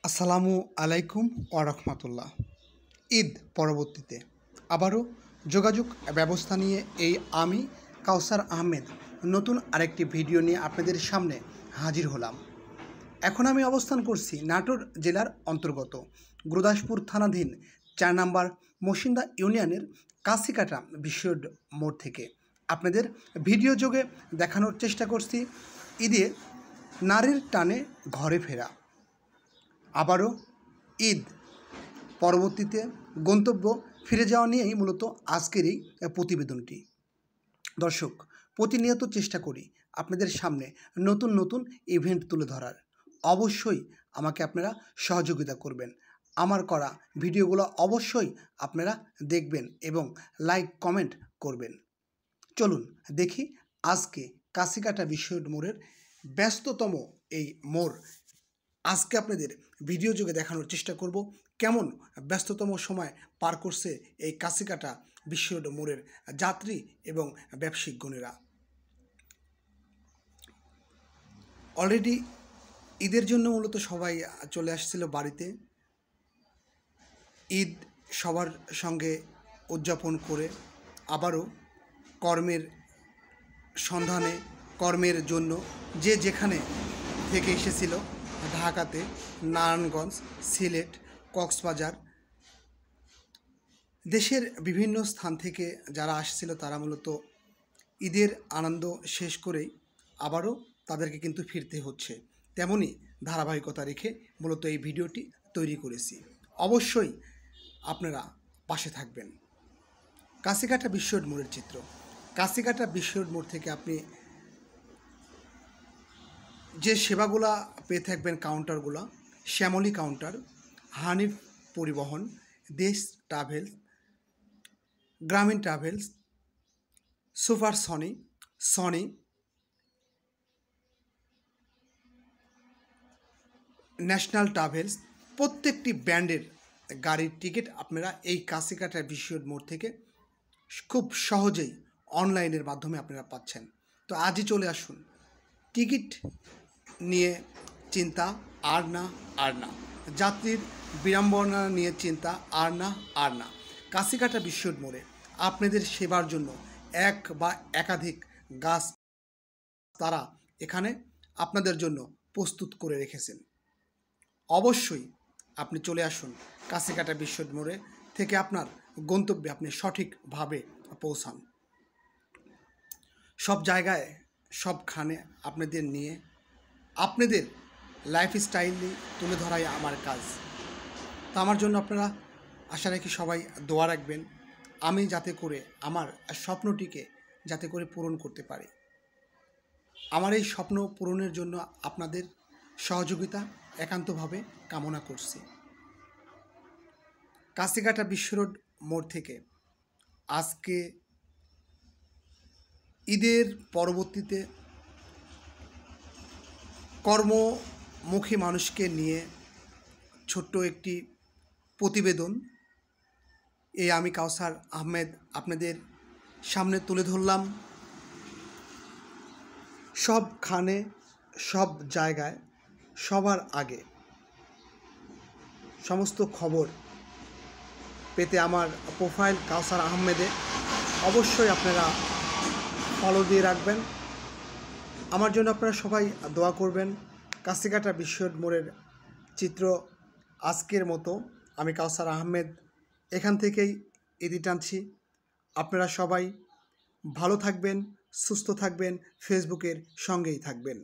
আসসালামু আলাইকুম ওয়া রাহমাতুল্লাহ। ঈদ পরবর্তীতে আবারও যোগাযোগ ব্যবস্থা নিয়ে আমি কাউসার আহমেদ নতুন আরেকটি ভিডিও নিয়ে আপনাদের সামনে হাজির হলাম। এখন আমি অবস্থান করছি নাটোর জেলার অন্তর্গত গুরুদাসপুর থানাধীন ৪ নম্বর মসিন্দা ইউনিয়নের কাশিকাটা বিশ্ব মোড় থেকে আপনাদের ভিডিও যোগে দেখানোর চেষ্টা করছি ঈদে নারীর টানে ঘরে ফেরা। আবারও ঈদ পরবর্তীতে গন্তব্য ফিরে যাওয়া নিয়েই মূলত আজকের এই প্রতিবেদনটি। দর্শক, প্রতিনিয়ত চেষ্টা করি আপনাদের সামনে নতুন নতুন ইভেন্ট তুলে ধরার। অবশ্যই আমাকে আপনারা সহযোগিতা করবেন। আমার করা ভিডিওগুলো অবশ্যই আপনারা দেখবেন এবং লাইক কমেন্ট করবেন। চলুন দেখি আজকে কাশিকাটা বিশ্ব মোড়ের ব্যস্ততম এই মোড় আজকে আপনাদের ভিডিও যোগে দেখানোর চেষ্টা করব কেমন ব্যস্ততম সময় পার করছে এই কাশিকাটা বিশ্ব মোড়ের যাত্রী এবং ব্যবসায়িক গণেরা। অলরেডি ঈদের জন্য মূলত সবাই চলে আসছিল বাড়িতে। ঈদ সবার সঙ্গে উদযাপন করে আবারও কর্মের সন্ধানে কর্মের জন্য যে যেখানে থেকে এসেছিল, ঢাকাতে, নারায়ণগঞ্জ, সিলেট, কক্সবাজার, দেশের বিভিন্ন স্থান থেকে যারা আসছিল তারা মূলত ঈদের আনন্দ শেষ করেই আবারও তাদেরকে কিন্তু ফিরতে হচ্ছে। তেমনই ধারাবাহিকতা রেখে মূলত এই ভিডিওটি তৈরি করেছি। অবশ্যই আপনারা পাশে থাকবেন। কাশিকাটা বিশ্ব মোড়ের চিত্র। কাশিকাটা বিশ্ব মোড় থেকে আপনি যে সেবাগুলা পেয়ে থাকবেন, কাউন্টারগুলো শ্যামলী কাউন্টার, হানিফ পরিবহন, দেশ ট্রাভেলস, গ্রামীণ travels, super Sony, national travels, প্রত্যেকটি ব্র্যান্ডের গাড়ির টিকিট আপনারা এই কাশিকাটা বিশ্ব মোড় থেকে খুব সহজেই অনলাইনের মাধ্যমে আপনারা পাচ্ছেন। তো আজই চলে আসুন। টিকিট নিয়ে চিন্তা আর না, যাত্রীর বিড়ম্বনা নিয়ে চিন্তা আর না। কাশিকাটা বিশ্ব মোড়ে আপনাদের সেবার জন্য এক বা একাধিক গাছ তারা এখানে আপনাদের জন্য প্রস্তুত করে রেখেছেন। অবশ্যই আপনি চলে আসুন কাশিকাটা বিশ্ব মোড়ে থেকে আপনার গন্তব্যে আপনি সঠিকভাবে পৌঁছান। সব জায়গায় সবখানে আপনাদের নিয়ে আপনাদের লাইফস্টাইল তুলে ধরাই আমার কাজ। তা আমার জন্য আপনারা আশা রাখি সবাই দোয়া রাখবেন, আমি যাতে করে আমার স্বপ্নটিকে যাতে করে পূরণ করতে পারি। আমার এই স্বপ্ন পূরণের জন্য আপনাদের সহযোগিতা একান্তভাবে কামনা করছি। কাশিকাটা বিশ্ব মোড় থেকে আজকে ঈদের পরবর্তীতে কর্মমুখী মানুষকে নিয়ে ছোট্ট একটি প্রতিবেদন আমি কাউসার আহমেদ আপনাদের সামনে তুলে ধরলাম। সবখানে সব জায়গায় সবার আগে সমস্ত খবর পেতে আমার প্রোফাইল কাউসার আহমেদে অবশ্যই আপনারা ফলো দিয়ে রাখবেন। আমার জন্য আপনারা সবাই দোয়া করবেন। কাশিকাটা বিশ্ব মোড়ের চিত্র আজকের মতো আমি কাউসার আহমেদ এখান থেকেই ইতি টানছি। আপনারা সবাই ভালো থাকবেন, সুস্থ থাকবেন, ফেসবুকের সঙ্গেই থাকবেন।